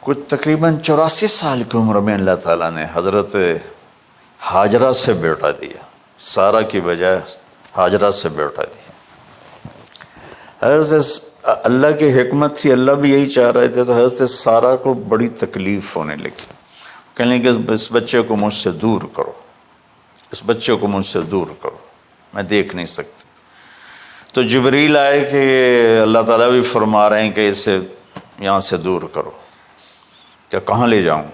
کچھ تقریباً 84 سال کی عمر میں اللہ تعالیٰ نے حضرت ہاجرہ سے بیٹا دیا، سارہ کی بجائے ہاجرہ سے بیٹا دیا۔ حضرت اللہ کی حکمت تھی، اللہ بھی یہی چاہ رہے تھے، تو حضرت سارہ کو بڑی تکلیف ہونے لگی، کہنے کہ اس بچے کو مجھ سے دور کرو، اس بچے کو مجھ سے دور کرو، میں دیکھ نہیں سکتی۔ تو جبریل آئے کہ اللہ تعالیٰ بھی فرما رہے ہیں کہ اسے یہاں سے دور کرو، کہ کہاں لے جاؤں؟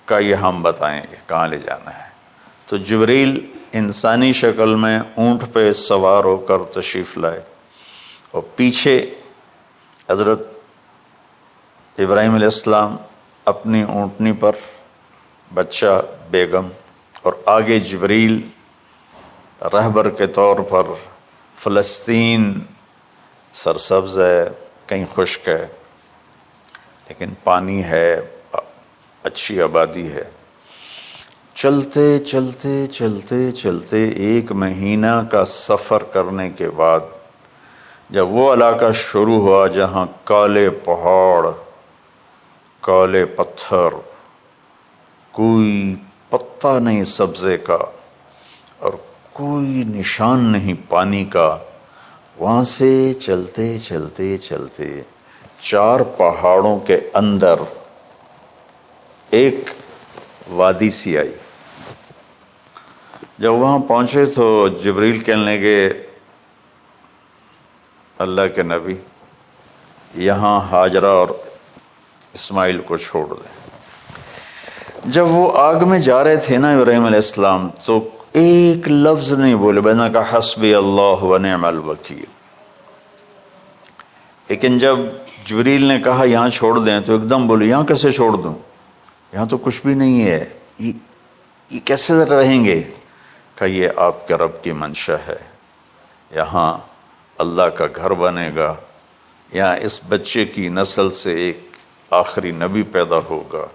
کہ یہ ہم بتائیں گے کہاں لے جانا ہے۔ تو جبریل انسانی شکل میں اونٹ پہ سوار ہو کر تشریف لائے، اور پیچھے حضرت ابراہیم علیہ السلام اپنی اونٹنی پر، بچہ بیگم، اور آگے جبریل رہبر کے طور پر۔ فلسطین سرسبز ہے، کہیں خشک ہے، لیکن پانی ہے، اچھی آبادی ہے۔ چلتے چلتے چلتے چلتے 1 مہینہ کا سفر کرنے کے بعد جب وہ علاقہ شروع ہوا جہاں کالے پہاڑ، کالے پتھر، کوئی پتا نہیں سبزے کا اور کوئی نشان نہیں پانی کا، وہاں سے چلتے چلتے چلتے 4 پہاڑوں کے اندر ایک وادی سی آئی۔ جب وہاں پہنچے تو جبریل کہنے لگے اللہ کے نبی یہاں ہاجرہ اور اسماعیل کو چھوڑ دیں۔ جب وہ آگ میں جا رہے تھے نا ابراہیم علیہ السلام، تو ایک لفظ نہیں بولے، بنا کا حسبی اللہ ونعم الوکیل۔ لیکن جب جبریل نے کہا یہاں چھوڑ دیں تو ایک دم بولے یہاں کیسے چھوڑ دوں، یہاں تو کچھ بھی نہیں ہے، یہ کیسے رہیں گے؟ کہ یہ آپ کے رب کی منشا ہے، یہاں اللہ کا گھر بنے گا، یہاں اس بچے کی نسل سے ایک آخری نبی پیدا ہوگا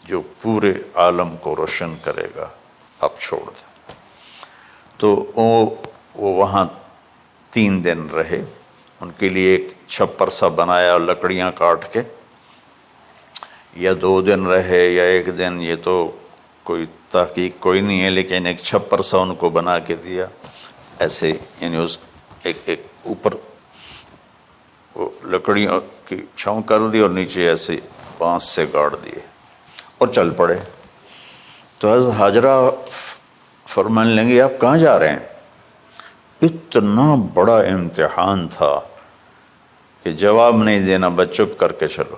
جو پورے عالم کو روشن کرے گا، آپ چھوڑ دیں۔ تو وہ وہاں 3 دن رہے، ان کے لیے ایک چھپر سا بنایا لکڑیاں کاٹ کے، یا 2 دن رہے یا 1 دن، یہ تو کوئی تحقیق کوئی نہیں ہے، لیکن ایک چھپر سا ان کو بنا کے دیا ایسے، یعنی اس ایک اوپر وہ لکڑیوں کی چھاؤں کر دی اور نیچے ایسے بانس سے گاڑ دیے اور چل پڑے۔ تو حضرت ہاجرہ فرمانے لگے آپ کہاں جا رہے ہیں؟ اتنا بڑا امتحان تھا کہ جواب نہیں دینا، بس چپ کر کے چلو۔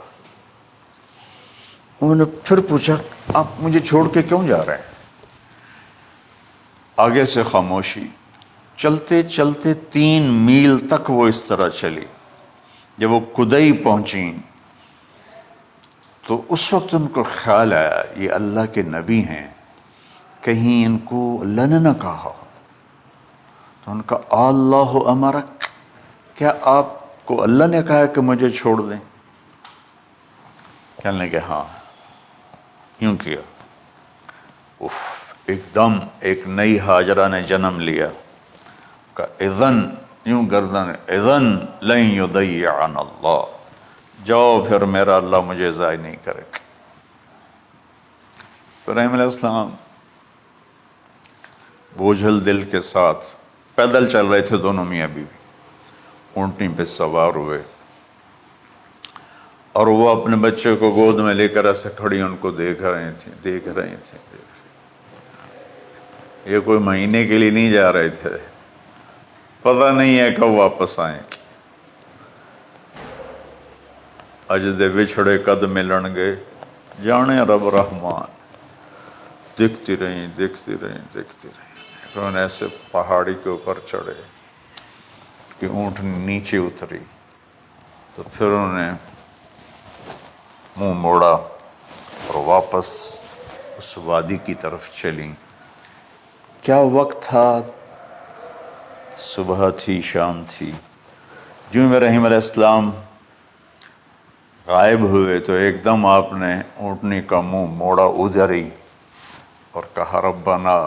انہوں نے پھر پوچھا آپ مجھے چھوڑ کے کیوں جا رہے ہیں؟ آگے سے خاموشی۔ چلتے چلتے 3 میل تک وہ اس طرح چلی۔ جب وہ کدئی پہنچی تو اس وقت ان کو خیال آیا یہ اللہ کے نبی ہیں، کہیں ان کو اللہ نے نہ کہا ہو۔ تو ان کا اللہ امرک، کیا آپ کو اللہ نے کہا کہ مجھے چھوڑ دیں؟ کہنے لگے ہاں، یوں کیا۔ ایک دم ایک نئی ہاجرہ نے جنم لیا، کہ اذن، یوں گردن، اذن لن یضیعنا اللہ، جاؤ پھر میرا اللہ مجھے ضائع نہیں کرے گا۔ ابراہیم علیہ السلام بوجھل دل کے ساتھ پیدل چل رہے تھے، دونوں میاں بیوی اونٹنی پہ سوار ہوئے، اور وہ اپنے بچے کو گود میں لے کر ایسے کھڑی ان کو دیکھ رہے تھے۔ یہ کوئی مہینے کے لیے نہیں جا رہے تھے، پتہ نہیں ہے کب واپس آئیں۔ اج دے بچھڑے قد ملن گے، جانے رب رحمان۔ دیکھتی رہیں۔ پھر انہیں ایسے پہاڑی کے اوپر چڑھے کہ اونٹ نیچے اتری، تو پھر انہوں نے منہ موڑا اور واپس اس وادی کی طرف چلیں۔ کیا وقت تھا، صبح تھی، شام تھی۔ جو ابراہیم علیہ السلام غائب ہوئے تو ایک دم آپ نے اونٹنی کا منہ موڑا ادھر ہی اور کہا ربنا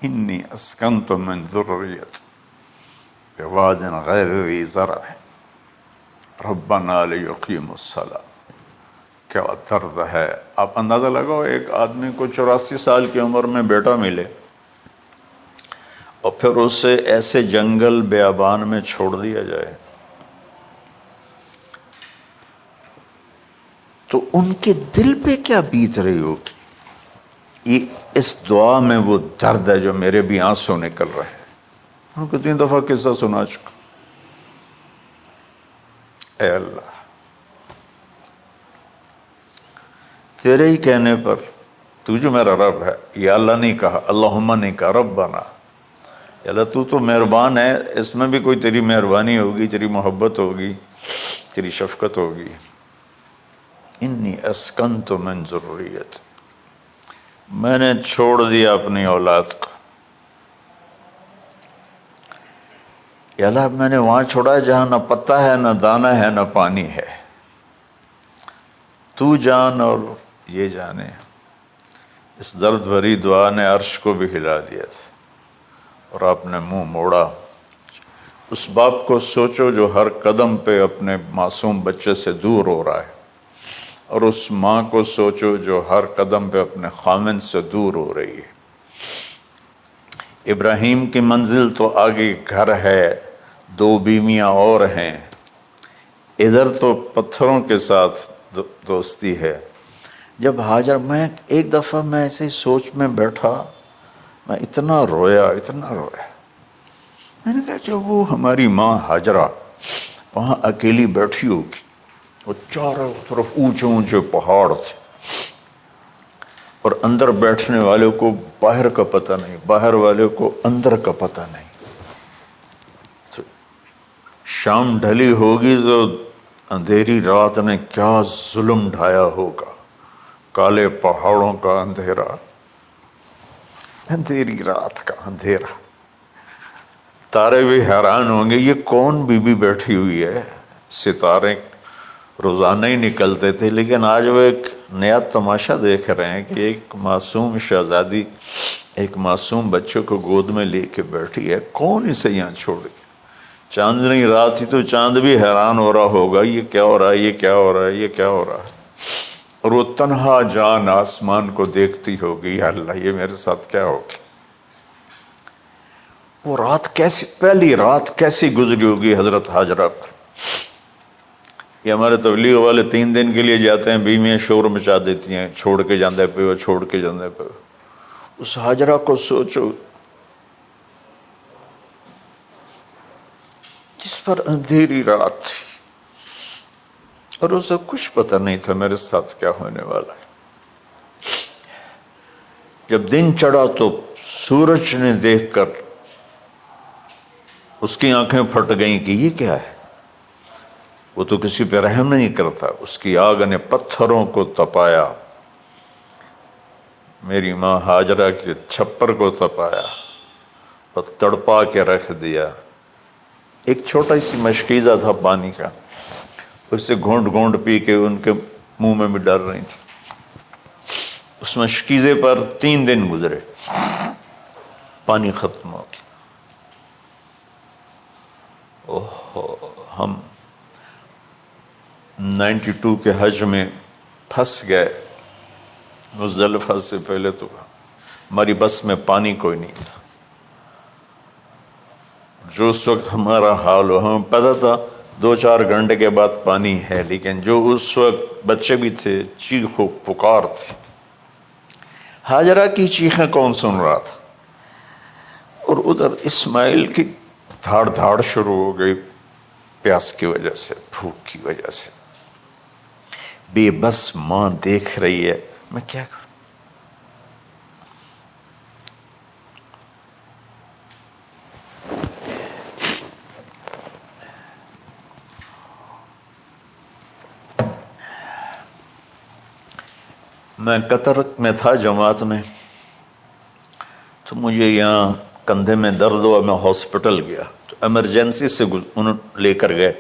انی اسکنت من ذریت بواد غیر ذی زرع ربنا لیقیموا الصلاۃ. کیا درد ہے. آپ اندازہ لگاؤ ایک آدمی کو 84 سال کی عمر میں بیٹا ملے اور پھر اسے ایسے جنگل بیابان میں چھوڑ دیا جائے تو ان کے دل پہ کیا بیت رہی ہوگی. یہ اس دعا میں وہ درد ہے جو میرے بھی آنسو نکل رہے ہیں. ہم کو 3 دفعہ قصہ سنا چکا. اے اللہ تیرے ہی کہنے پر تو جو میرا رب ہے. یا اللہ نہیں کہا, اللہم نہیں کہا, ربنا. یا اللہ تو مہربان ہے, اس میں بھی کوئی تیری مہربانی ہوگی, تیری محبت ہوگی, تیری شفقت ہوگی. انی اسکنت من ذریت, میں نے چھوڑ دیا اپنی اولاد کو. یا اللہ میں نے وہاں چھوڑا جہاں نہ پتا ہے, نہ دانا ہے, نہ پانی ہے. تو جان اور یہ جانے. اس درد بھری دعا نے عرش کو بھی ہلا دیا تھا اور آپ نے منہ موڑا. اس باپ کو سوچو جو ہر قدم پہ اپنے معصوم بچے سے دور ہو رہا ہے, اور اس ماں کو سوچو جو ہر قدم پہ اپنے خامن سے دور ہو رہی ہے. ابراہیم کی منزل تو آگے گھر ہے, 2 بیویاں اور ہیں, ادھر تو پتھروں کے ساتھ دوستی ہے. جب ہاجر, میں ایک دفعہ میں ایسے ہی سوچ میں بیٹھا, میں اتنا رویا. میں نے کہا جب وہ ہماری ماں ہاجرہ وہاں اکیلی بیٹھی ہوگی, وہ چاروں طرف اونچے اونچے پہاڑ تھے, اور اندر بیٹھنے والے کو باہر کا پتہ نہیں, باہر والے کو اندر کا پتہ نہیں. تو شام ڈھلی ہوگی تو اندھیری رات نے کیا ظلم ڈھایا ہوگا. کالے پہاڑوں کا اندھیرا, اندھیری رات کا اندھیرا. تارے بھی حیران ہوں گے یہ کون بی بی بیٹھی ہوئی ہے. ستارے روزانہ ہی نکلتے تھے, لیکن آج وہ ایک نیا تماشا دیکھ رہے ہیں کہ ایک معصوم شہزادی ایک معصوم بچے کو گود میں لے کے بیٹھی ہے. کون اسے یہاں چھوڑ گیا. چاندنی رات ہی تو چاند بھی حیران ہو رہا ہوگا, یہ کیا ہو رہا ہے, یہ کیا ہو رہا ہے, یہ کیا ہو رہا ہے. اور وہ تنہا جان آسمان کو دیکھتی ہوگی, یا اللہ یہ میرے ساتھ کیا ہوگی. وہ رات کیسی, پہلی رات کیسی گزری ہوگی حضرت ہاجرہ پر. یہ ہمارے تبلیغ والے 3 دن کے لیے جاتے ہیں, بیویاں شور مچا دیتی ہیں, چھوڑ کے جاندے پہ, چھوڑ کے جاندے پہ. اس ہاجرہ کو سوچو جس پر اندھیری رات تھی اور اسے کچھ پتہ نہیں تھا میرے ساتھ کیا ہونے والا ہے. جب دن چڑھا تو سورج نے دیکھ کر اس کی آنکھیں پھٹ گئیں کہ یہ کیا ہے. وہ تو کسی پہ رحم نہیں کرتا. اس کی آگ نے پتھروں کو تپایا, میری ماں ہاجرہ کے چھپر کو تپایا اور تڑپا کے رکھ دیا. ایک چھوٹا سی مشکیزہ تھا پانی کا, اسے گھونٹ گھونٹ پی کے ان کے منہ میں بھی ڈال رہی تھی. اس مشکیزے پر 3 دن گزرے, پانی ختم ہو گیا. ہم 92 کے حج میں پھنس گئے. مزدلفہ سے پہلے تو ہماری بس میں پانی کوئی نہیں تھا. جو اس وقت ہمارا حال ہو, ہمیں پتا تھا 2-4 گھنٹے کے بعد پانی ہے, لیکن جو اس وقت بچے بھی تھے, چیخ و پکار تھی. ہاجرہ کی چیخیں کون سن رہا تھا, اور ادھر اسماعیل کی دھاڑ دھاڑ شروع ہو گئی, پیاس کی وجہ سے, بھوک کی وجہ سے. بے بس ماں دیکھ رہی ہے, میں کیا کروں. میں قطر میں تھا جماعت میں, تو مجھے یہاں کندھے میں درد ہوا, میں ہاسپٹل گیا تو ایمرجنسی سے انہوں لے کر گئے.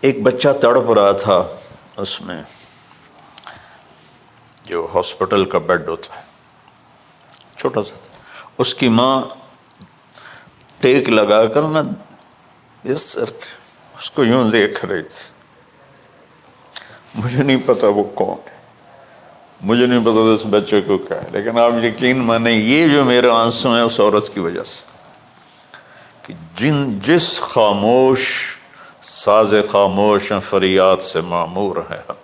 ایک بچہ تڑپ رہا تھا اس میں, جو ہاسپٹل کا بیڈ ہوتا ہے, چھوٹا سا. اس کی ماں ٹیک لگا کر نا بستر اس کو یوں دیکھ رہی تھی. مجھے نہیں پتا وہ کون ہے، مجھے نہیں پتا اس بچے کو کیا ہے، لیکن آپ یقین مانیں یہ جو میرے آنسو ہیں اس عورت کی وجہ سے، کہ جس خاموش ساز خاموش فریاد سے معمور ہیں ہم،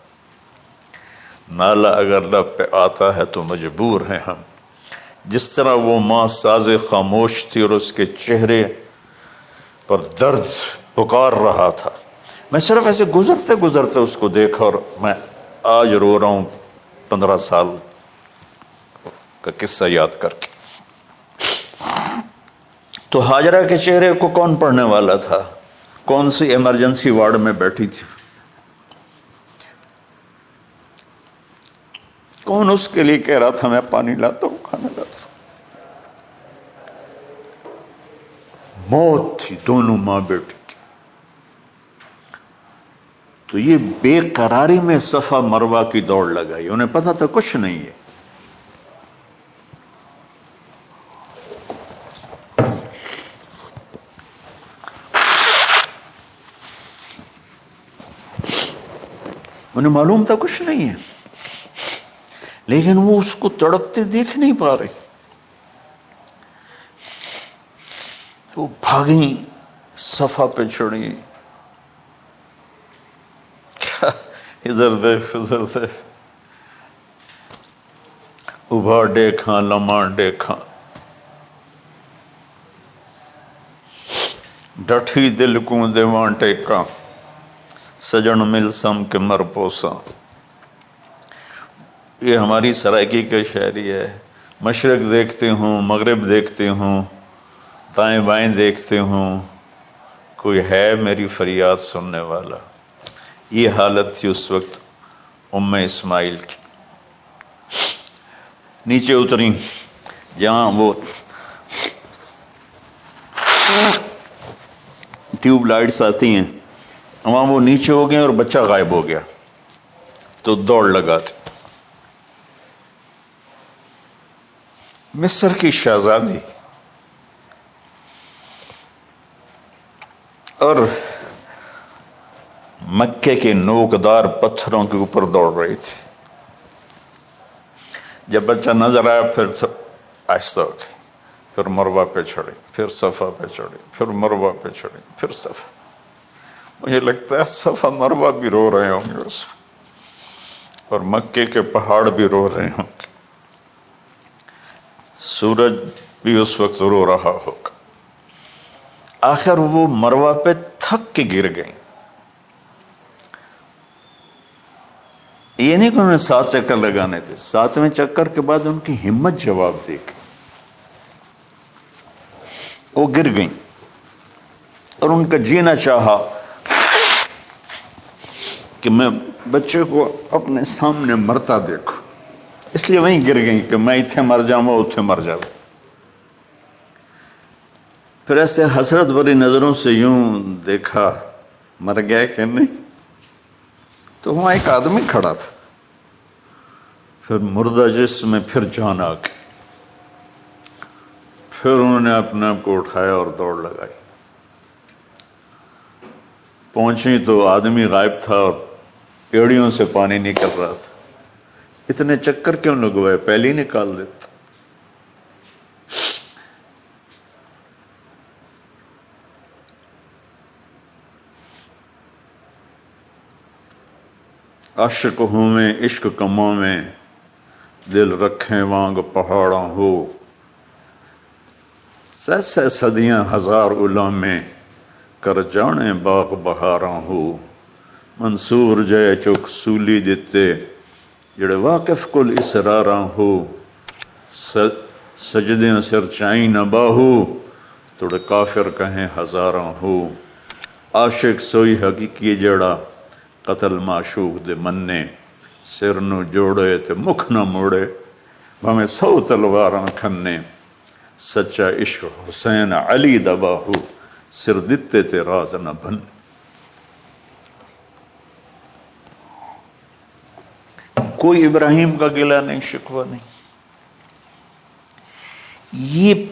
نالہ اگر لب پہ آتا ہے تو مجبور ہیں ہم. جس طرح وہ ماں ساز خاموش تھی اور اس کے چہرے پر درد پکار رہا تھا، میں صرف ایسے گزرتے گزرتے اس کو دیکھا اور میں آج رو رہا ہوں 15 سال کا قصہ یاد کر کے. تو ہاجرہ کے چہرے کو کون پڑھنے والا تھا؟ کون سی ایمرجنسی وارڈ میں بیٹھی تھی؟ کون اس کے لیے کہہ رہا تھا میں پانی لاتا ہوں، کھانا لاتا ہوں؟ موت تھی دونوں ماں بیٹی کی. تو یہ بے قراری میں صفا مروہ کی دوڑ لگائی، انہیں پتا تھا کچھ نہیں ہے. انہیں معلوم تھا کچھ نہیں ہے، لیکن وہ اس کو تڑپتے دیکھ نہیں پا رہے. وہ بھاگیں، صفا پہ چڑھی، ادھر دیکھ ادھر دیکھ، ابھا دیکھاں لمحہ دیکھاں، ڈٹھی دل کو دیواں ٹیکاں، سجن مل سم کے مر پوساں. یہ ہماری سرائکی کا شاعری ہے. مشرق دیکھتے ہوں، مغرب دیکھتے ہوں، دائیں بائیں دیکھتے ہوں، کوئی ہے میری فریاد سننے والا. یہ حالت تھی اس وقت ام اسماعیل کی. نیچے اتری جہاں وہ ٹیوب لائٹس آتی ہیں، وہاں وہ نیچے ہو گئے اور بچہ غائب ہو گیا. تو دوڑ لگاتے. مصر کی شہزادی اور مکے کے نوکدار پتھروں کے اوپر دوڑ رہی تھی. جب بچہ نظر آیا پھر آہستہ ہو گئی، پھر مروہ پہ چڑھی، پھر صفا پہ چڑھی، پھر مروہ پہ چڑھی، پھر صفا. مجھے لگتا ہے صفا مروہ بھی رو رہے ہوں گے اس وقت، اور مکے کے پہاڑ بھی رو رہے ہوں گے. سورج بھی اس وقت رو رہا ہوگا. آخر وہ مروہ پہ تھک کے گر گئیں. یہ نہیں کہ انہوں نے 7 چکر لگانے تھے، 7ویں چکر کے بعد ان کی ہمت جواب دے گئی. وہ گر گئیں اور ان کا جینا چاہا کہ میں بچے کو اپنے سامنے مرتا دیکھوں، اس لیے وہیں گر گئیں کہ میں اتنے مر جاؤں وہ اتنے مر جاؤں. پھر ایسے حسرت بھری نظروں سے یوں دیکھا مر گیا کہ نہیں. تو وہاں ایک آدمی کھڑا تھا. پھر مردہ جسم میں پھر جان آ گئی. پھر انہوں نے اپنے آپ کو اٹھایا اور دوڑ لگائی. پہنچی تو آدمی غائب تھا اور ایڑیوں سے پانی نکل رہا تھا. اتنے چکر کیوں لگوائے، پہلے ہی نکال دیتا. عاشق ہوں میں عشق کماں میں، دل رکھیں وانگ پہاڑاں ہو. سہ صدیاں ہزار غلام میں، کر جانے باغ بہاراں ہو. منصور جے چک سولی دتے، جڑے واقف کل اسراراں ہو. سجدیں سر چائیں نہ باہو، توڑے کافر کہیں ہزاراں ہو. عاشق سوئی حقیقی جڑا، قتل معشوق دے مننے. سر نو جوڑے تے مکھ نہ موڑے، بھاویں 100 تلواراں کھنے. سچا عشق حسین علی دا باہو، سر دتے تے راز نہ بن. کوئی ابراہیم کا گلہ نہیں، شکوہ نہیں. یہ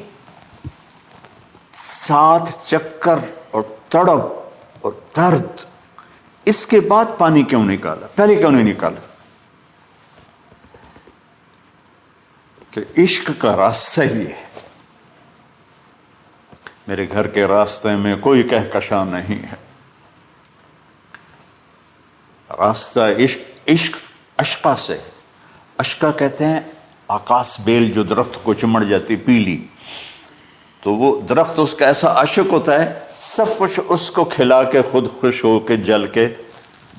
7 چکر اور تڑپ اور درد. اس کے بعد پانی کیوں نکالا؟ پہلے کیوں نہیں نکالا؟ کہ عشق کا راستہ ہی ہے. میرے گھر کے راستے میں کوئی کہکشاں نہیں ہے. راستہ عشق اشقا سے. اشقا کہتے ہیں آکاش بیل جو درخت کو چمڑ جاتی پیلی، تو وہ درخت اس کا ایسا عاشق ہوتا ہے سب کچھ اس کو کھلا کے خود خوش ہو کے جل کے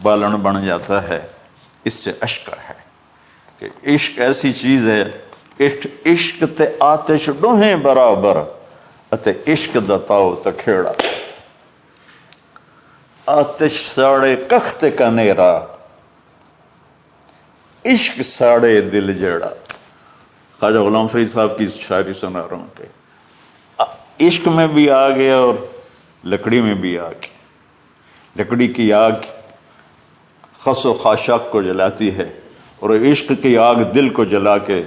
بالن بن جاتا ہے. اس سے اشقا ہے کہ عشق ایسی چیز ہے. عشق تے آتش ڈوہیں برابر اتے عشق دا تاؤ تکھیڑا. آتش ساڑے کخت کا نیرا، عشق ساڑے دل جیڑا. خواجہ غلام فرید صاحب کی شاعری سنا رہا ہوں کہ عشق میں بھی آگ ہے اور لکڑی میں بھی آگ ہے. لکڑی کی آگ خس و خاشاک کو جلاتی ہے اور عشق کی آگ دل کو جلا کے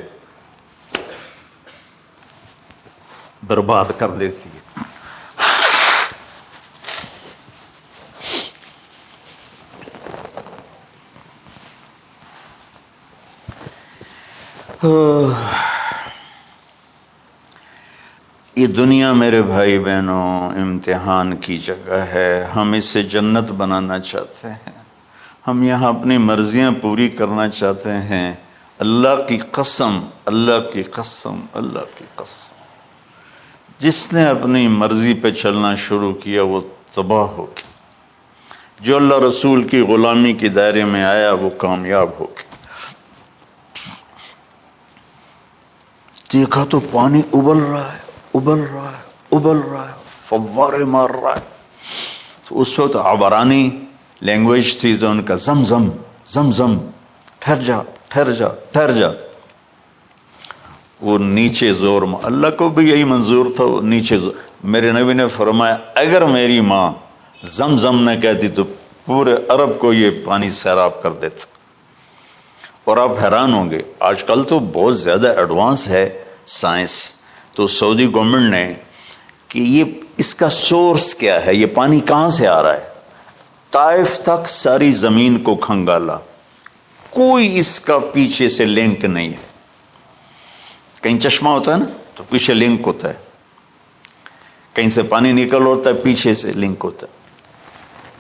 برباد کر دیتی ہے. یہ دنیا میرے بھائی بہنوں امتحان کی جگہ ہے. ہم اسے جنت بنانا چاہتے ہیں. ہم یہاں اپنی مرضیاں پوری کرنا چاہتے ہیں. اللہ کی قسم، اللہ کی قسم، اللہ کی قسم، جس نے اپنی مرضی پہ چلنا شروع کیا وہ تباہ ہو گیا. جو اللہ رسول کی غلامی کے دائرے میں آیا وہ کامیاب ہو گیا. دیکھا تو پانی ابل رہا ہے، ابل رہا ہے، ابل رہا ہے، فوارے مار رہا ہے. تو اس وقت عبرانی لینگویج تھی تو ان کا زم زم زم زم، ٹھہر جا ٹھہر جا ٹھہر جا. وہ نیچے زور، اللہ کو بھی یہی منظور تھا، وہ نیچے زور. میرے نبی نے فرمایا اگر میری ماں زم زم نہ کہتی تو پورے عرب کو یہ پانی سیراب کر دیتا. اور آپ حیران ہوں گے، آج کل تو بہت زیادہ ایڈوانس ہے سائنس. تو سعودی گورنمنٹ نے کہ یہ اس کا سورس کیا ہے، یہ پانی کہاں سے آ رہا ہے. طائف تک ساری زمین کو کھنگالا، کوئی اس کا پیچھے سے لنک نہیں ہے. کہیں چشمہ ہوتا ہے نا تو پیچھے لنک ہوتا ہے، کہیں سے پانی نکل ہوتا ہے پیچھے سے لنک ہوتا ہے.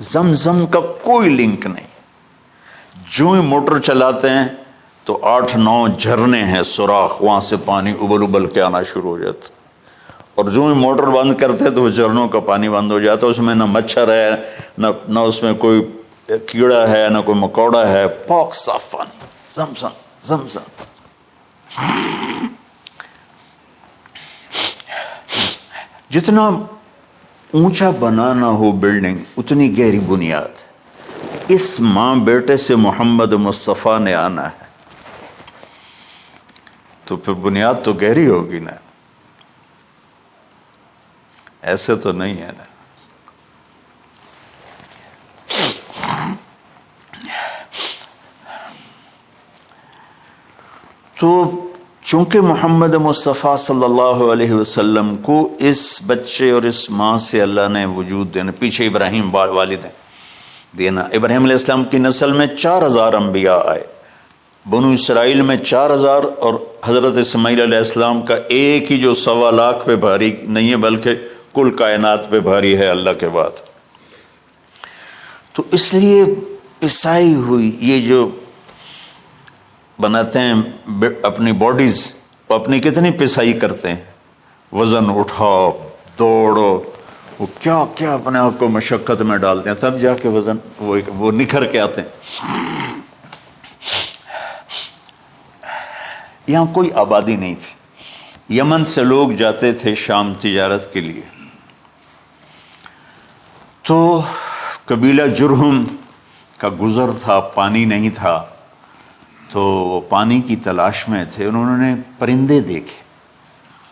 زمزم کا کوئی لنک نہیں. جو ہی موٹر چلاتے ہیں تو 8-9 جھرنے ہیں سوراخ، وہاں سے پانی ابل ابل کے آنا شروع ہو جاتا. اور جو ہی موٹر بند کرتے تو وہ جھرنوں کا پانی بند ہو جاتا. اس میں نہ مچھر ہے، نہ اس میں کوئی کیڑا ہے، نہ کوئی مکوڑا ہے، پاک صاف پانی. زمزم زمزم. جتنا اونچا بنانا ہو بلڈنگ اتنی گہری بنیاد. اس ماں بیٹے سے محمد مصطفیٰ نے آنا ہے تو پھر بنیاد تو گہری ہوگی نا. ایسے تو نہیں ہے نا. تو چونکہ محمد مصطفیٰ صلی اللہ علیہ وسلم کو اس بچے اور اس ماں سے اللہ نے وجود دینا، پیچھے ابراہیم والد ہیں دینا. ابراہیم علیہ السلام کی نسل میں 4000 انبیاء آئے. بنو اسرائیل میں 4000 اور حضرت اسماعیل علیہ السلام کا ایک ہی جو 1.25 لاکھ پہ بھاری نہیں ہے بلکہ کل کائنات پہ بھاری ہے اللہ کے بعد. تو اس لیے پسائی ہوئی یہ جو بناتے ہیں اپنی باڈیز، وہ اپنی کتنی پسائی کرتے ہیں، وزن اٹھاؤ دوڑو، وہ کیا کیا اپنے آپ کو مشقت میں ڈالتے ہیں، تب جا کے وزن وہ نکھر کے آتے ہیں. یہاں کوئی آبادی نہیں تھی. یمن سے لوگ جاتے تھے شام تجارت کے لیے. تو قبیلہ جرہم کا گزر تھا، پانی نہیں تھا، تو وہ پانی کی تلاش میں تھے. انہوں نے پرندے دیکھے.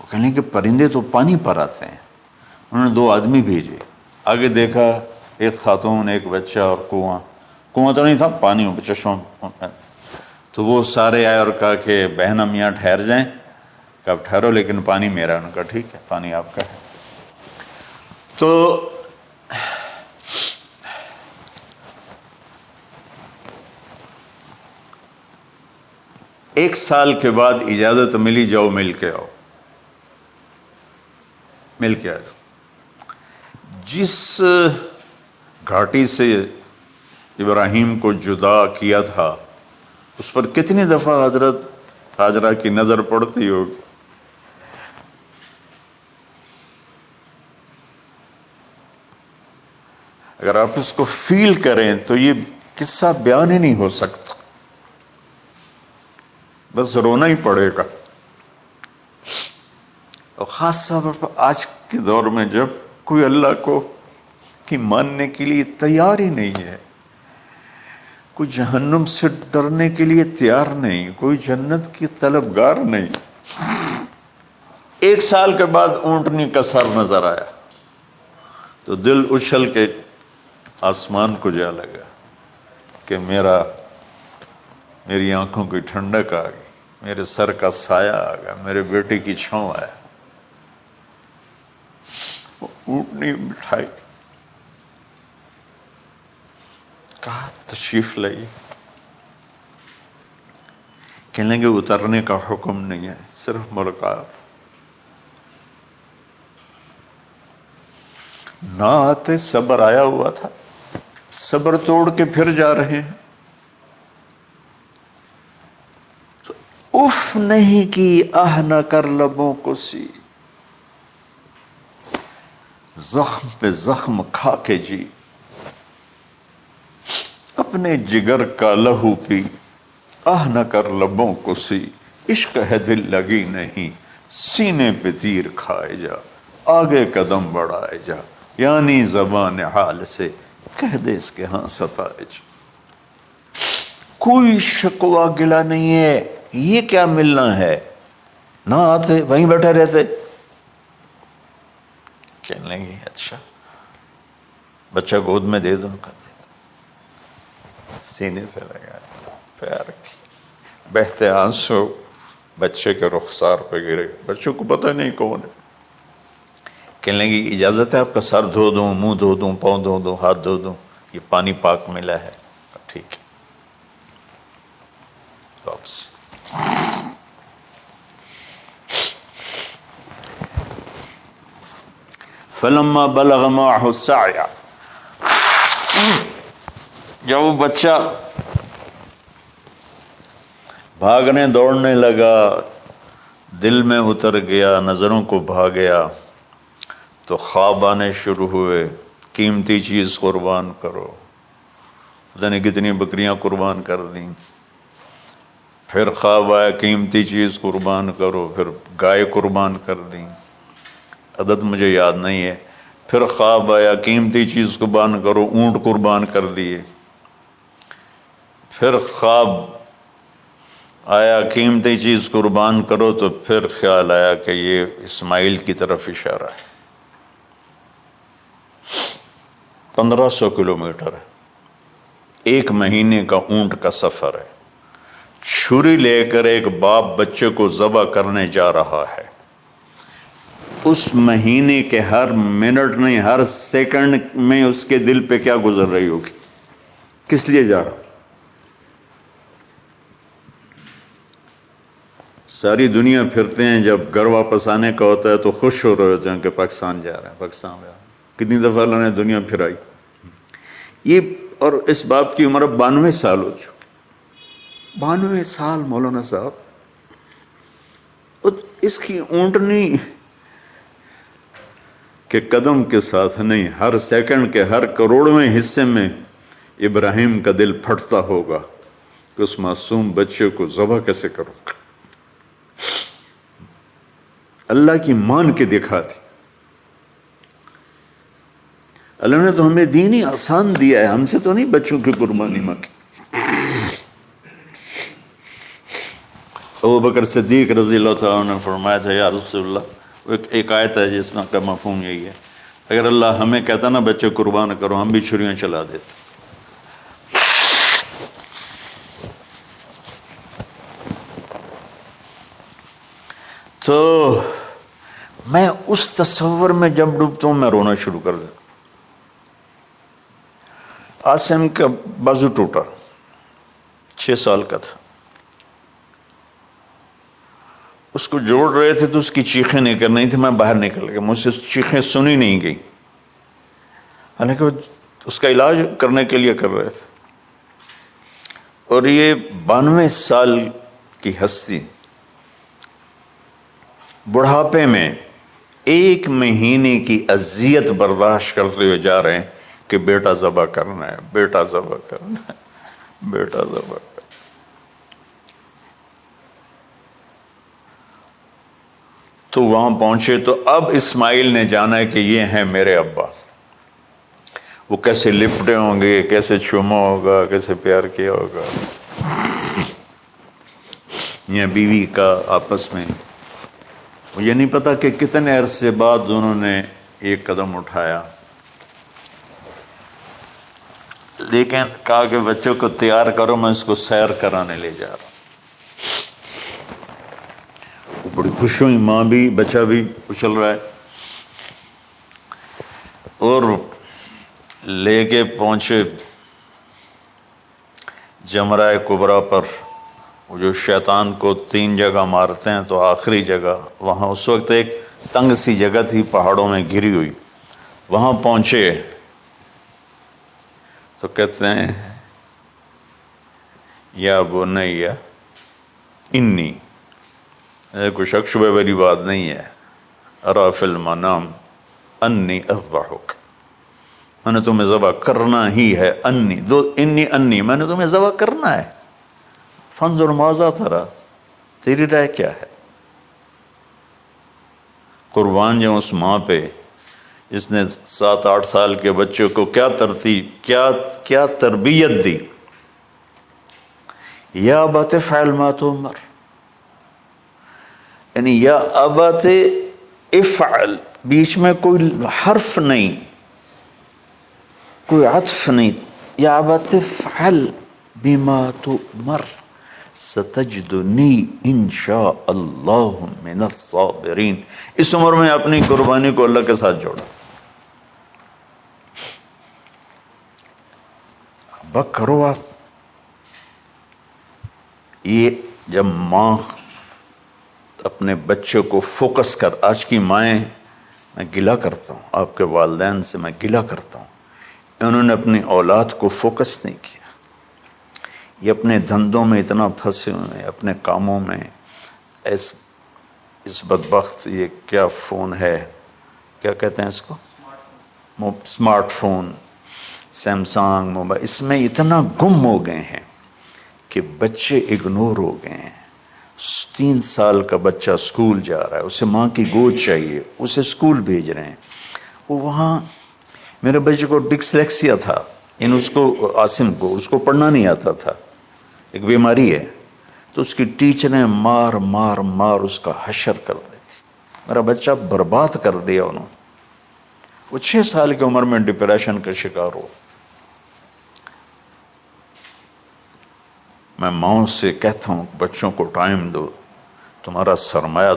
وہ کہنے کہ پرندے تو پانی پر آتے ہیں. انہوں نے 2 آدمی بھیجے. آگے دیکھا ایک خاتون، ایک بچہ اور کنواں تو نہیں تھا، پانی چشمہ. تو وہ سارے آئے اور کہا کہ بہن ہم یہاں ٹھہر جائیں. کہا ٹھہرو لیکن پانی میرا. انہوں نے کہا ٹھیک ہے پانی آپ کا ہے. تو 1 سال کے بعد اجازت ملی، جاؤ مل کے آؤ، مل کے آؤ۔ جس گھاٹی سے ابراہیم کو جدا کیا تھا اس پر کتنی دفعہ حضرت ہاجرہ کی نظر پڑتی ہوگی؟ اگر آپ اس کو فیل کریں تو یہ قصہ بیان ہی نہیں ہو سکتا، بس رونا ہی پڑے گا۔ اور خاص طور پر آج کے دور میں جب کوئی اللہ کو کی ماننے کے لیے تیار ہی نہیں ہے، کوئی جہنم سے ڈرنے کے لیے تیار نہیں، کوئی جنت کی طلبگار نہیں۔ 1 سال کے بعد اونٹنی کا سر نظر آیا تو دل اچھل کے آسمان کو جا لگا کہ میری آنکھوں کی ٹھنڈک آ گئی، میرے سر کا سایہ آ گیا، میرے بیٹے کی چھاؤں آیا۔ وہ اونٹنی بٹھائی، کہا تشریف لائیے۔ کہنے لگے اترنے کا حکم نہیں ہے، صرف ملاقات۔ نہ آتے صبر آیا ہوا تھا، صبر توڑ کے پھر جا رہے ہیں۔ تو اف نہیں کی آہ نہ کر لبوں کو سی، زخم پہ زخم کھا کے جی، اپنے جگر کا لہو پی، آہ نہ کر لبوں کو سی، عشق ہے دل لگی نہیں، سینے پہ تیر کھائے جا، آگے قدم بڑھائے جا، یعنی زبان حال سے کہہ دے اس کے ہاں ستائے جا۔ کوئی شکوہ گلا نہیں ہے، یہ کیا ملنا ہے، نہ آتے وہیں بیٹھے رہتے۔ کہنے لگے اچھا بچہ گود میں دے دو، سینے سے لگا پیار کی، بہتے آنسو بچے کے رخسار پہ گرے، بچوں کو پتہ نہیں کون ہے۔ کہنے لگی اجازت ہے آپ کا سر دھو دوں، منہ دھو دوں، پاؤں دھو دوں، ہاتھ دھو دوں؟ یہ پانی پاک ملا ہے۔ ٹھیک ہے، واپس۔ فلما بلغ معه السعي، جب وہ بچہ بھاگنے دوڑنے لگا، دل میں اتر گیا، نظروں کو بھا گیا، تو خواب آنے شروع ہوئے، قیمتی چیز قربان کرو، پتہ نہیں کتنی بکریاں قربان کر دیں۔ پھر خواب آیا قیمتی چیز قربان کرو، پھر گائے قربان کر دیں، عدد مجھے یاد نہیں ہے۔ پھر خواب آیا قیمتی چیز قربان کرو، اونٹ قربان کر دیے۔ پھر خواب آیا قیمتی چیز قربان کرو، تو پھر خیال آیا کہ یہ اسماعیل کی طرف اشارہ ہے۔ 1500 کلومیٹر ہے، 1 مہینے کا اونٹ کا سفر ہے، چھری لے کر ایک باپ بچے کو ذبح کرنے جا رہا ہے۔ اس مہینے کے ہر منٹ نہیں، ہر سیکنڈ میں اس کے دل پہ کیا گزر رہی ہوگی، کس لیے جا رہا۔ ساری دنیا پھرتے ہیں، جب گھر واپس آنے کا ہوتا ہے تو خوش ہو رہے ہوتے ہیں کہ پاکستان جا رہے ہیں، پاکستان جا رہے ہیں۔ کتنی دفعہ اللہ نے دنیا پھرائی یہ، اور اس باپ کی عمر 92 سال ہو چکی، 92 سال مولانا صاحب۔ اور اس کی اونٹنی کے قدم کے ساتھ نہیں، ہر سیکنڈ کے ہر کروڑویں حصے میں ابراہیم کا دل پھٹتا ہوگا کہ اس معصوم بچے کو ذبح کیسے کروں۔ اللہ کی مان کے دکھا دی۔ اللہ نے تو ہمیں دین ہی آسان دیا ہے، ہم سے تو نہیں بچوں کی قربانی مانگی۔ ابو بکر صدیق رضی اللہ تعالیٰ عنہ نے فرمایا تھا یا رسول اللہ، ایک آیت ہے جس میں کا مفہوم یہی ہے، اگر اللہ ہمیں کہتا نا بچے قربان کرو، ہم بھی چھریاں چلا دیتے۔ تو میں اس تصور میں جب ڈوبتا ہوں میں رونا شروع کر دیتا۔ عاصم کا بازو ٹوٹا، 6 سال کا تھا، اس کو جوڑ رہے تھے تو اس کی چیخیں نکل رہی تھی، میں باہر نکل گیا، مجھ سے چیخیں سنی نہیں گئی، حالانکہ اس کا علاج کرنے کے لیے کر رہے تھے۔ اور یہ 92 سال کی ہستی بڑھاپے میں 1 مہینے کی اذیت برداشت کرتے ہوئے جا رہے ہیں کہ بیٹا ذبح کرنا ہے، بیٹا ذبح کرنا ہے، بیٹا ذبح کرنا ہے۔ تو وہاں پہنچے تو اب اسماعیل نے جانا ہے کہ یہ ہیں میرے ابا، وہ کیسے لپٹے ہوں گے، کیسے چوما ہوگا، کیسے پیار کیا ہوگا، یہ بیوی کا آپس میں۔ مجھے نہیں پتا کہ کتنے عرصے بعد انہوں نے ایک قدم اٹھایا، لیکن کہا کہ بچوں کو تیار کرو، میں اس کو سیر کرانے لے جا رہا ہوں۔ بڑی خوش ہوئی، ماں بھی بچہ بھی اچھل رہا ہے، اور لے کے پہنچے جمرہ کبریٰ پر، وہ جو شیطان کو 3 جگہ مارتے ہیں، تو آخری جگہ وہاں اس وقت ایک تنگ سی جگہ تھی پہاڑوں میں گھری ہوئی، وہاں پہنچے تو کہتے ہیں یا بنی انی، کوئی شک شبہ والی بات نہیں ہے، ارا فی المنام انی اذبحک، میں نے تمہیں ذبح کرنا ہی ہے، انی میں نے تمہیں ذبح کرنا ہے، فانظر ماذا تری، تیری رائے کیا ہے؟ قربان جاؤں اس ماں پہ جس نے 7-8 سال کے بچوں کو کیا تربیت دی، یا ابت افعل ما تؤمر، یعنی یا ابت افعل، بیچ میں کوئی حرف نہیں، کوئی عطف نہیں، یا ابت افعل بما تؤمر ستجدنی انشاء اللہ من الصابرین۔ اس عمر میں اپنی قربانی کو اللہ کے ساتھ جوڑا، اب کرو آپ۔ یہ جب ماں اپنے بچے کو فوکس کر، آج کی مائیں، میں گلہ کرتا ہوں آپ کے والدین سے، میں گلہ کرتا ہوں، انہوں نے اپنی اولاد کو فوکس نہیں کیا، یہ اپنے دھندوں میں اتنا پھنسے ہوئے ہیں، اپنے کاموں میں، اس بدبخت یہ کیا فون ہے، کیا کہتے ہیں اس کو، اسمارٹ فون، سیمسنگ موبائل، اس میں اتنا گم ہو گئے ہیں کہ بچے اگنور ہو گئے ہیں۔ 3 سال کا بچہ اسکول جا رہا ہے، اسے ماں کی گود چاہیے، اسے اسکول بھیج رہے ہیں، وہ وہاں، میرے بچے کو ڈسلیکسیا تھا، اس کو عاصم کو، اس کو پڑھنا نہیں آتا تھا، ایک بیماری ہے، تو اس کی ٹیچریں مار مار مار اس کا حشر کر دیتی، میرا بچہ برباد کر دیا انہوں نے۔ وہ 6 سال کی عمر میں ڈپریشن کا شکار ہو۔ میں ماؤں سے کہتا ہوں بچوں کو ٹائم دو، تمہارا سرمایہ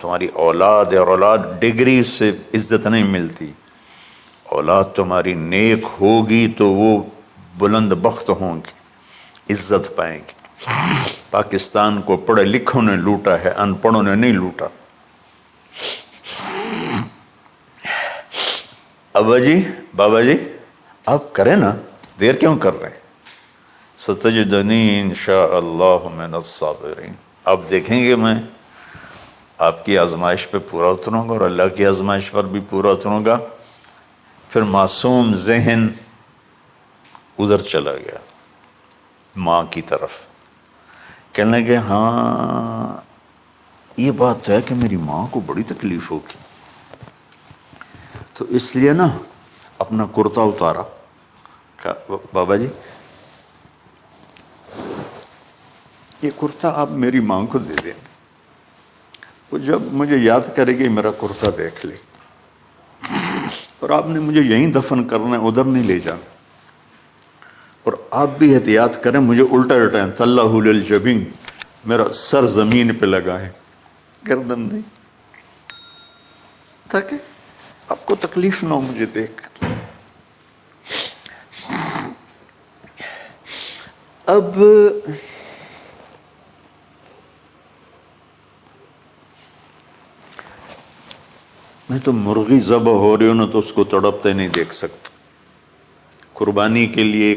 تمہاری اولاد ہے، اور اولاد ڈگری سے عزت نہیں ملتی، اولاد تمہاری نیک ہوگی تو وہ بلند بخت ہوں گی، عزت پائیں گی۔ پاکستان کو پڑھے لکھوں نے لوٹا ہے، ان پڑھوں نے نہیں لوٹا۔ ابا جی، بابا جی، آپ کریں نا، دیر کیوں کر رہے ہیں؟ ستجدنی انشاء اللہ من الصابرین، آپ دیکھیں گے میں آپ کی آزمائش پہ پورا اتروں گا، اور اللہ کی آزمائش پر بھی پورا اتروں گا۔ پھر معصوم ذہن ادھر چلا گیا ماں کی طرف، کہنے لگے ہاں یہ بات تو ہے کہ میری ماں کو بڑی تکلیف ہوگی، تو اس لیے نا اپنا کرتا اتارا، کہا بابا جی یہ کرتا آپ میری ماں کو دے دیں، وہ جب مجھے یاد کرے گی میرا کرتا دیکھ لے، اور آپ نے مجھے یہیں دفن کرنا ہے، ادھر نہیں لے جانا، اور آپ بھی احتیاط کریں، مجھے الٹا الٹائیں، طلّہ للجبین، میرا سر زمین پہ لگا ہے، گردن نہیں، تاکہ آپ کو تکلیف نہ ہو مجھے دیکھ۔ اب میں تو مرغی ذبح ہو رہی ہوں نا تو اس کو تڑپتے نہیں دیکھ سکتا. قربانی کے لیے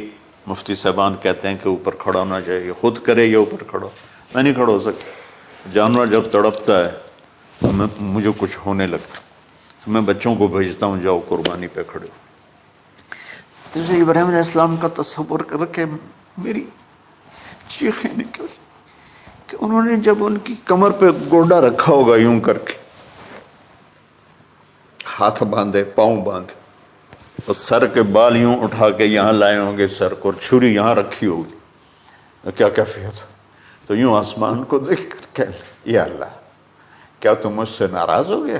مفتی صاحبان کہتے ہیں کہ اوپر کھڑا ہونا چاہیے، خود کرے یا اوپر کھڑا. میں نہیں کھڑا ہو سکتا. جانور جب تڑپتا ہے تو مجھے کچھ ہونے لگتا، تو میں بچوں کو بھیجتا ہوں جاؤ قربانی پہ کھڑے ہو. جیسے ابراہیم علیہ السلام کا تصور کر کے میری چیخیں نکل کہ انہوں نے جب ان کی کمر پہ گوڈا رکھا ہوگا یوں کر کے، ہاتھ باندھے، پاؤں باندھے، اور سر کے بال یوں اٹھا کے یہاں لائے ہوں گے سر کو، اور چھری یہاں رکھی ہوگی، کیا کیفیت. تو یوں آسمان کو دیکھ کر کہ یا اللہ کیا تم مجھ سے ناراض ہو گیا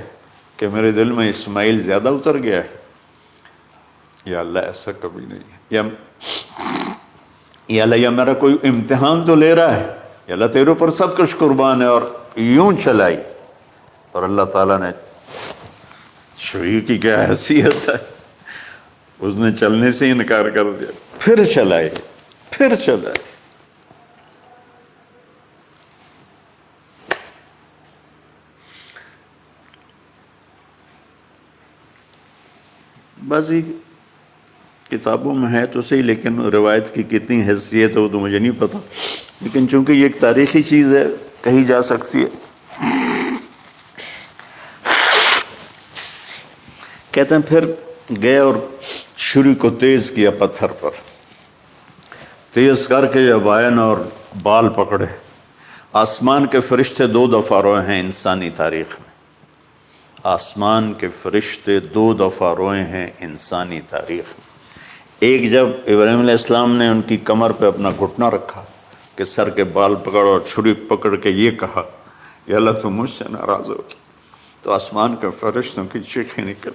کہ میرے دل میں اسماعیل زیادہ اتر گیا ہے؟ یا اللہ ایسا کبھی نہیں ہے. یا اللہ، یا میرا کوئی امتحان تو لے رہا ہے. یا اللہ تیرے پر سب کچھ قربان ہے. اور یوں چلائی، اور اللہ تعالیٰ نے چھری کی کیا حیثیت ہے، اس نے چلنے سے انکار کر دیا. پھر چلائے، پھر چلائے. بعضی کتابوں میں ہے تو صحیح، لیکن روایت کی کتنی حیثیت ہو تو مجھے نہیں پتا. لیکن چونکہ یہ ایک تاریخی چیز ہے کہی جا سکتی ہے. کہتے ہیں پھر گئے اور چھری کو تیز کیا پتھر پر، تیز کر کے جب وائن اور بال پکڑے. آسمان کے فرشتے 2 دفعہ روئے ہیں انسانی تاریخ میں. آسمان کے فرشتے 2 دفعہ روئے ہیں انسانی تاریخ میں. ایک جب ابراہیم علیہ السلام نے ان کی کمر پہ اپنا گھٹنا رکھا کہ سر کے بال پکڑ اور چھری پکڑ کے یہ کہا یا اللہ تم مجھ سے ناراض ہو، تو آسمان کے فرشتوں کی چیخیں نکل.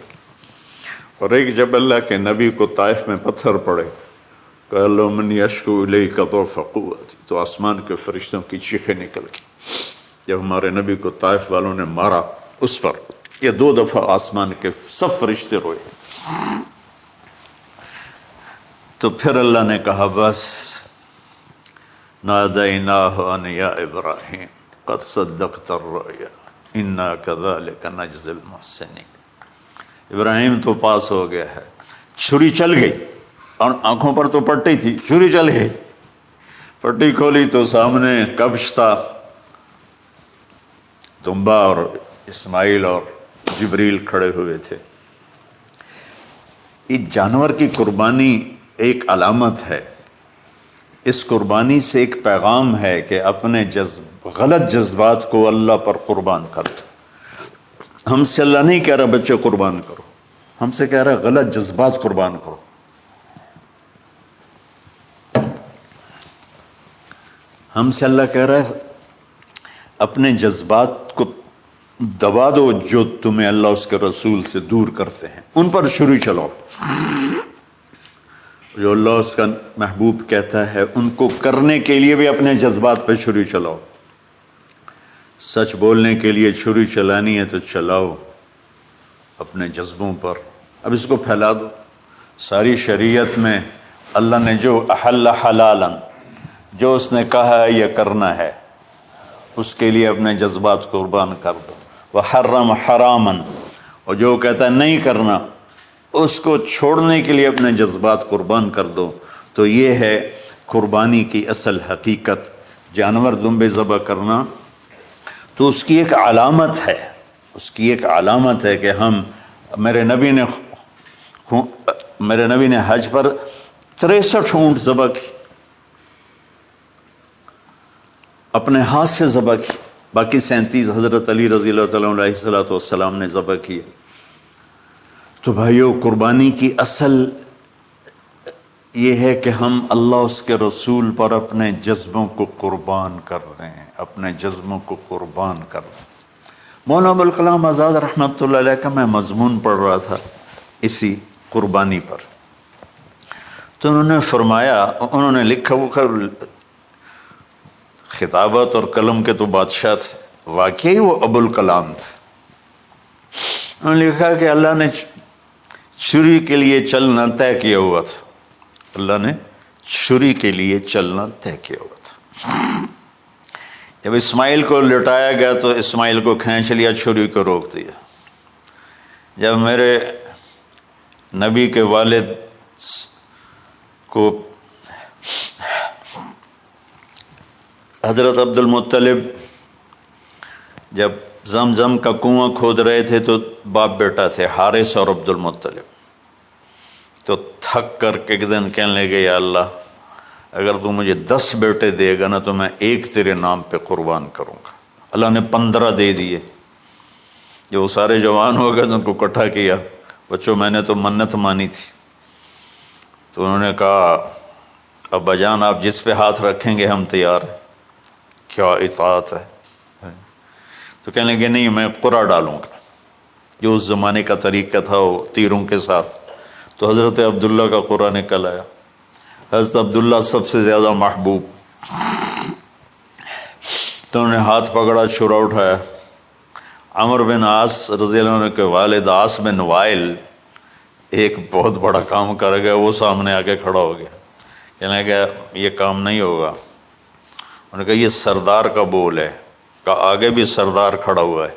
اور ایک جب اللہ کے نبی کو طائف میں پتھر پڑے کہ اللہ من یشکو الیک ضعف قوتی، تو آسمان کے فرشتوں کی چیخیں نکل گئی. جب ہمارے نبی کو طائف والوں نے مارا اس پر، یہ 2 دفعہ آسمان کے سب فرشتے روئے. تو پھر اللہ نے کہا بس، نادیناہ ان یا ابراہیم قد صدقت الرؤیا انا کذلک نجزی المحسنین. ابراہیم تو پاس ہو گیا ہے. چھری چل گئی، اور آنکھوں پر تو پٹی تھی، چھری چل گئی. پٹی کھولی تو سامنے کبش تھا، دمبا، اور اسماعیل اور جبریل کھڑے ہوئے تھے. اس جانور کی قربانی ایک علامت ہے. اس قربانی سے ایک پیغام ہے کہ اپنے غلط جذبات کو اللہ پر قربان کر دو. ہم سے اللہ نہیں کہہ رہا بچے قربان کرو، ہم سے کہہ رہا غلط جذبات قربان کرو. ہم سے اللہ کہہ رہا ہے اپنے جذبات کو دبا دو جو تمہیں اللہ اس کے رسول سے دور کرتے ہیں، ان پر چھری چلاؤ. جو اللہ اس کا محبوب کہتا ہے ان کو کرنے کے لیے بھی اپنے جذبات پہ چھری چلاؤ. سچ بولنے کے لیے چھری چلانی ہے تو چلاؤ اپنے جذبوں پر. اب اس کو پھیلا دو. ساری شریعت میں اللہ نے جو احل حلالا، جو اس نے کہا ہے یہ کرنا ہے، اس کے لیے اپنے جذبات قربان کر دو. وحرم حراما، اور جو کہتا ہے نہیں کرنا اس کو چھوڑنے کے لیے اپنے جذبات قربان کر دو. تو یہ ہے قربانی کی اصل حقیقت. جانور دمبے ذبح کرنا تو اس کی ایک علامت ہے، اس کی ایک علامت ہے کہ ہم میرے نبی نے حج پر 63 اونٹ ذبح کی، اپنے ہاتھ سے ذبح کی. باقی 37 حضرت علی رضی اللہ تعالیٰ علیہ السلام نے ذبح کیے. تو بھائیو، قربانی کی اصل یہ ہے کہ ہم اللہ اس کے رسول پر اپنے جذبوں کو قربان کر رہے ہیں، اپنے جذبوں کو قربان کر رہے ہیں. مولانا ابوالکلام آزاد رحمۃ اللہ علیہ کا میں مضمون پڑھ رہا تھا اسی قربانی پر. تو انہوں نے فرمایا، انہوں نے لکھا، وہ خطابت اور قلم کے تو بادشاہ تھے، واقعی وہ ابوالکلام تھے. انہوں نے لکھا کہ اللہ نے چھری کے لیے چلنا طے کیا ہوا تھا. اللہ نے چھری کے لیے چلنا طے کیا ہوا تھا. جب اسماعیل کو لٹایا گیا تو اسماعیل کو کھینچ لیا، چھری کو روک دیا. جب میرے نبی کے والد کو حضرت عبد المطلب جب زمزم کا کنواں کھود رہے تھے تو باپ بیٹا تھے حارث اور عبد المطلب، تو تھک کر کے ایک دن کہنے لگے یا اللہ اگر تو مجھے 10 بیٹے دے گا نا تو میں ایک تیرے نام پہ قربان کروں گا۔ اللہ نے 15 دے دیے۔ جو وہ سارے جوان ہو گئے تو ان کو اکٹھا کیا، بچوں میں نے تو منت مانی تھی، تو انہوں نے کہا ابا جان آپ جس پہ ہاتھ رکھیں گے ہم تیار ہیں، کیا اطاعت ہے۔ تو کہنے لگے نہیں میں قرعہ ڈالوں گا، جو اس زمانے کا طریقہ تھا وہ تیروں کے ساتھ۔ تو حضرت عبداللہ کا قرعہ نکل آیا۔ حضرت عبداللہ سب سے زیادہ محبوب، تو انہوں نے ہاتھ پکڑا، چھرا اٹھایا۔ عمر بن عاص رضی اللہ عنہ کے والد عاص بن وائل ایک بہت بڑا کام کر گئے، وہ سامنے آ کے کھڑا ہو گیا، کہنے لگا یہ کام نہیں ہوگا۔ انہوں نے کہا یہ سردار کا بول ہے، کہا آگے بھی سردار کھڑا ہوا ہے،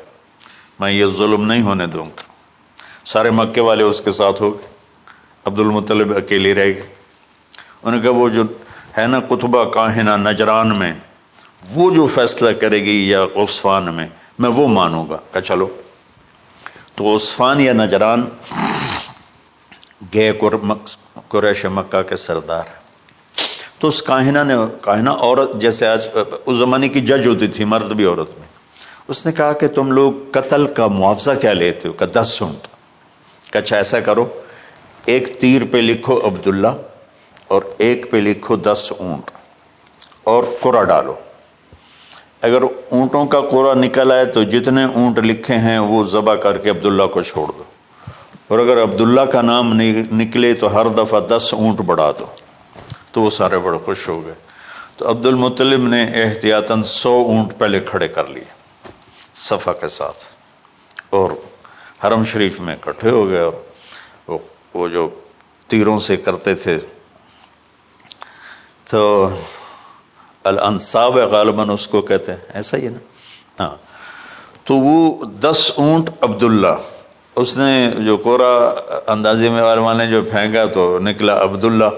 میں یہ ظلم نہیں ہونے دوں گا۔ سارے مکے والے اس کے ساتھ ہو گئے، عبد المطلب اکیلے رہ گئے۔ انہوں نے کہا وہ جو ہے نا قطبہ کاہنہ نجران میں، وہ جو فیصلہ کرے گی یا عصفان میں وہ مانوں گا۔ کہا چلو۔ تو عصفان یا نجران گئے قریش مکہ کے سردار۔ تو اس کاہنہ عورت، جیسے آج اس زمانے کی جج ہوتی تھی، مرد بھی عورت میں، اس نے کہا کہ تم لوگ قتل کا معاوضہ کیا لیتے ہو؟ کہ 10 اونٹ۔ کہ اچھا ایسا کرو، ایک تیر پہ لکھو عبداللہ اور ایک پہ لکھو 10 اونٹ اور قرعہ ڈالو۔ اگر اونٹوں کا قرعہ نکل آئے تو جتنے اونٹ لکھے ہیں وہ ذبح کر کے عبداللہ کو چھوڑ دو، اور اگر عبداللہ کا نام نکلے تو ہر دفعہ 10 اونٹ بڑھا دو۔ تو وہ سارے بڑے خوش ہو گئے۔ تو عبد المطلب نے احتیاطاً 100 اونٹ پہلے کھڑے کر لیے صفا کے ساتھ، اور حرم شریف میں اکٹھے ہو گئے، اور وہ جو تیروں سے کرتے تھے تو الانصاب غالباً اس کو کہتے ہیں، ایسا ہی ہے نا؟ ہاں۔ تو وہ 10 اونٹ عبداللہ، اس نے جو قرعہ اندازی میں والے جو پھینکا تو نکلا عبداللہ۔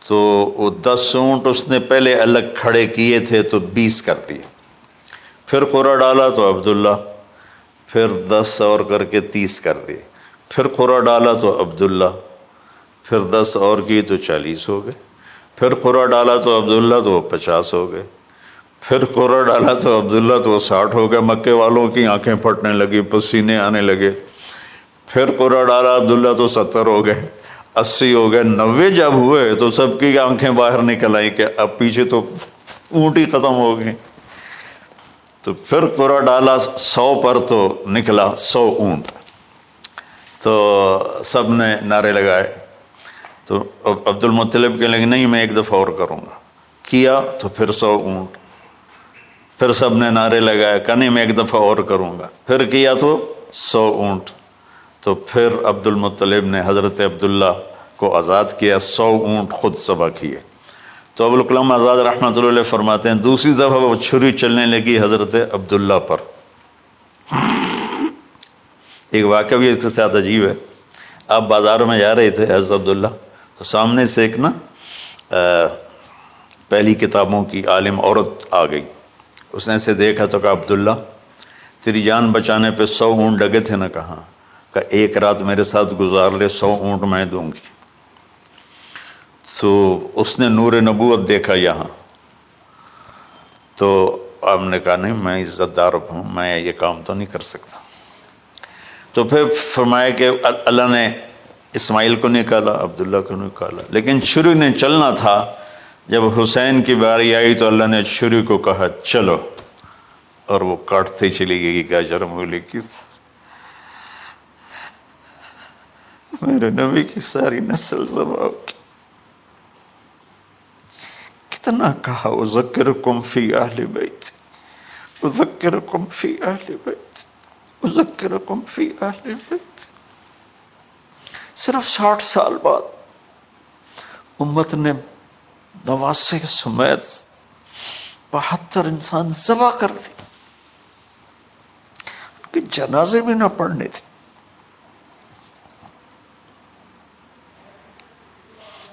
تو وہ 10 اونٹ اس نے پہلے الگ کھڑے کیے تھے تو 20 کر دیے، پھر قرعہ ڈالا تو عبداللہ، پھر 10 اور کر کے 30 کر دیے، پھر قرعہ ڈالا تو عبداللہ، پھر 10 اور کی تو 40 ہو گئے، پھر قرعہ ڈالا تو عبداللہ تو 50 ہو گئے، پھر قرعہ ڈالا تو عبداللہ تو 60 ہو گئے۔ مکے والوں کی آنکھیں پھٹنے لگی، پسینے آنے لگے۔ پھر قرعہ ڈالا عبداللہ تو 70 ہو گئے، 80 ہو گئے، 90 جب ہوئے تو سب کی آنکھیں باہر نکل آئی کہ اب پیچھے تو اونٹ ہی ختم ہو گئے۔ تو پھر قرعہ ڈالا 100 پر تو نکلا 100 اونٹ۔ تو سب نے نعرے لگائے۔ تو عبد المطلب کہنے لگے نہیں میں ایک دفعہ اور کروں گا، کیا تو پھر 100 اونٹ، پھر سب نے نعرے لگائے، کہ نہیں میں ایک دفعہ اور کروں گا، پھر کیا تو 100 اونٹ۔ تو پھر عبد المطلب نے حضرت عبداللہ کو آزاد کیا، 100 اونٹ خود ذبح کیے۔ تو ابوالکلام آزاد رحمۃ اللہ علیہ فرماتے ہیں دوسری دفعہ وہ چھری چلنے لگی حضرت عبداللہ پر۔ ایک واقعہ بھی اس کے ساتھ عجیب ہے۔ آپ بازاروں میں جا رہے تھے حضرت عبداللہ، تو سامنے سے ایک نا پہلی کتابوں کی عالم عورت آ گئی۔ اس نے اسے دیکھا تو کہا عبداللہ تیری جان بچانے پہ 100 اونٹ ڈگے تھے نا؟ کہاں؟ کہ ایک رات میرے ساتھ گزار لے 100 اونٹ میں دوں گی۔ تو اس نے نور نبوت دیکھا یہاں، تو آپ نے کہا نہیں میں عزت دار ہوں، میں یہ کام تو نہیں کر سکتا۔ تو پھر فرمایا کہ اللہ نے اسماعیل کو نکالا، عبداللہ کو نکالا، لیکن چھری نے چلنا تھا۔ جب حسین کی باری آئی تو اللہ نے چھری کو کہا چلو، اور وہ کاٹتے چلی گئی کہ جرمولی کی میرے نبی کی ساری نسل ذبح کی۔ کتنا کہا اذکرکم فی اہل بیت، اذکرکم فی اہل بیت، اذکرکم فی اہل بیت۔ صرف 60 سال بعد امت نے 89 سمیت 72 انسان ذبح کر دی، کہ جنازے بھی نہ پڑھنے تھے۔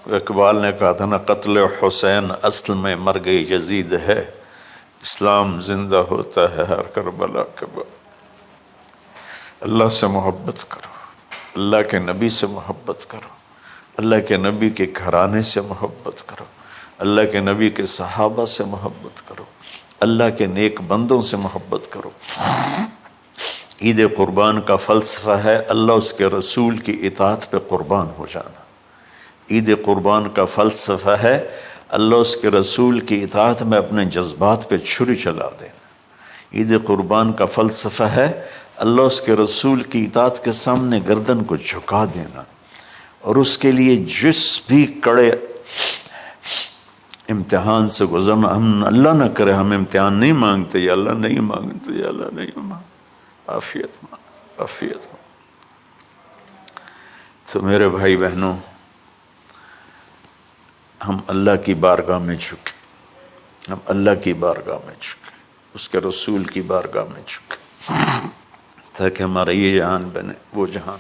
اقبال نے کہا تھا نا، قتل حسین اصل میں مرگ یزید ہے، اسلام زندہ ہوتا ہے ہر کربلا کے بعد۔ اللہ سے محبت کرو، اللہ کے نبی سے محبت کرو، اللہ کے نبی کے گھرانے سے محبت کرو، اللہ کے نبی کے صحابہ سے محبت کرو، اللہ کے نیک بندوں سے محبت کرو۔ عید قربان کا فلسفہ ہے اللہ اس کے رسول کی اطاعت پہ قربان ہو جانا۔ عید قربان کا فلسفہ ہے اللہ اس کے رسول کی اطاعت میں اپنے جذبات پہ چھری چلا دینا۔ عید قربان کا فلسفہ ہے اللہ اس کے رسول کی اطاعت کے سامنے گردن کو جھکا دینا، اور اس کے لیے جس بھی کڑے امتحان سے گزرنا۔ ہم اللہ نہ کرے ہم امتحان نہیں مانگتے، یا اللہ نہیں مانگتے، یا اللہ نہیں مانگتے، عافیت مانگ، عافیت مانگ۔ تو میرے بھائی بہنوں، ہم اللہ کی بارگاہ میں جھکے، ہم اللہ کی بارگاہ میں جھکے، اس کے رسول کی بارگاہ میں جھکے، تاکہ ہمارا یہ جہان بنے وہ جہان۔